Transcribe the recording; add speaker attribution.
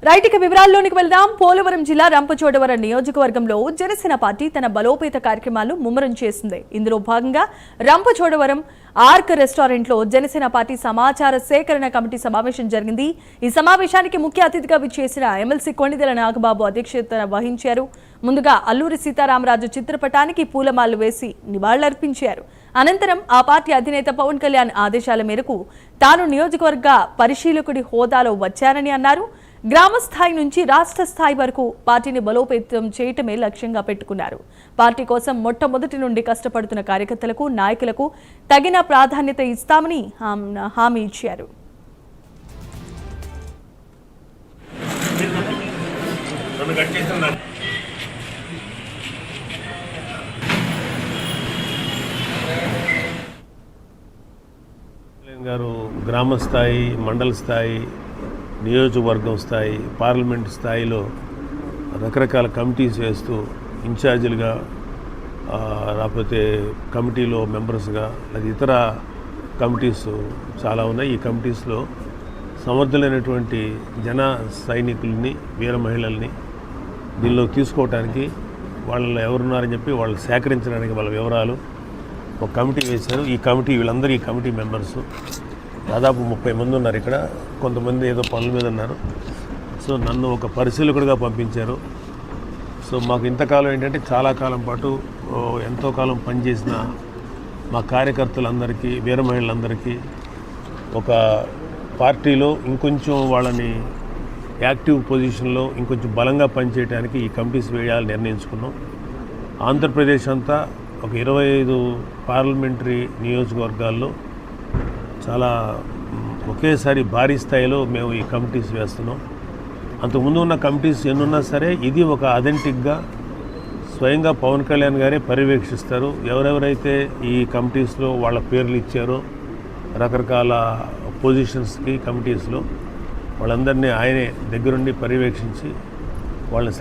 Speaker 1: Right ఇక వివరాల్లోనికి వెళ్దాం. పోలవరం జిల్లా రంపచోడవరం నియోజకవర్గంలో జనసేన పార్టీ తన బలోపేత కార్యక్రమాలు ముమ్మరం చేసింది. ఇందులో భాగంగా రంపచోడవరం ఆర్క్ రెస్టారెంట్లో జనసేన పార్టీ సమాచార సేకరణ కమిటీ సమావేశం జరిగింది. ఈ సమావేశానికి ముఖ్య అతిథిగా విచ్చేసిన ఎమ్మెల్సీ కొణిదెల నాగబాబు అధ్యక్షత వహించారు. ముందుగా అల్లూరి సీతారామరాజు చిత్రపటానికి పూలమాలలు వేసి నివాళులర్పించారు. అనంతరం ఆ పార్టీ అధినేత పవన్ కళ్యాణ్ ఆదేశాల మేరకు తాను నియోజకవర్గ పరిశీలకుడి హోదాలో వచ్చానని అన్నారు. గ్రామ స్థాయి నుంచి రాష్ట్ర స్థాయి వరకు పార్టీని బలోపేతం చేయటమే లక్ష్యంగా పెట్టుకున్నారు. పార్టీ కోసం మొట్టమొదటి నుండి కష్టపడుతున్న కార్యకర్తలకు, నాయకులకు తగిన ప్రాధాన్యత ఇస్తామని హామీ ఇచ్చారు.
Speaker 2: గారు గ్రామ స్థాయి, మండల స్థాయి, నియోజకవర్గం స్థాయి, పార్లమెంట్ స్థాయిలో రకరకాల కమిటీస్ వేస్తూ ఇన్ఛార్జీలుగా, లేకపోతే కమిటీలో మెంబర్స్గా, లేదా ఇతర కమిటీస్ చాలా ఉన్నాయి. ఈ కమిటీస్లో సమర్థులైనటువంటి జన సైనికుల్ని, వీర మహిళల్ని దీనిలో తీసుకోవటానికి, వాళ్ళు ఎవరున్నారని చెప్పి వాళ్ళు సేకరించడానికి వాళ్ళ వివరాలు ఒక కమిటీ వేశారు. ఈ కమిటీ వీళ్ళందరూ ఈ కమిటీ మెంబర్స్ దాదాపు 30 మంది ఉన్నారు ఇక్కడ. కొంతమంది ఏదో పనుల మీద ఉన్నారు. సో నన్ను ఒక పరిశీలకుడిగా పంపించారు. సో మాకు ఇంతకాలం ఏంటంటే చాలా కాలం పాటు ఎంతో కాలం పనిచేసిన మా కార్యకర్తలందరికీ, వీర మహిళలందరికీ ఒక పార్టీలో ఇంకొంచెం వాళ్ళని యాక్టివ్ పొజిషన్లో ఇంకొంచెం బలంగా పనిచేయడానికి ఈ కమిటీస్ వేయాలని నిర్ణయించుకున్నాం. ఆంధ్రప్రదేశ్ అంతా ఒక 25 పార్లమెంటరీ నియోజకవర్గాల్లో చాలా ఒకేసారి భారీ స్థాయిలో మేము ఈ కమిటీస్ వేస్తున్నాం. అంతకుముందు ఉన్న కమిటీస్ ఎన్నున్నా సరే ఇది ఒక అథెంటిక్గా స్వయంగా పవన్ కళ్యాణ్ గారే పర్యవేక్షిస్తారు. ఎవరెవరైతే ఈ కమిటీస్లో వాళ్ళ పేర్లు ఇచ్చారో రకరకాల పొజిషన్స్కి కమిటీస్లో వాళ్ళందరినీ ఆయనే దగ్గరుండి పర్యవేక్షించి వాళ్ళని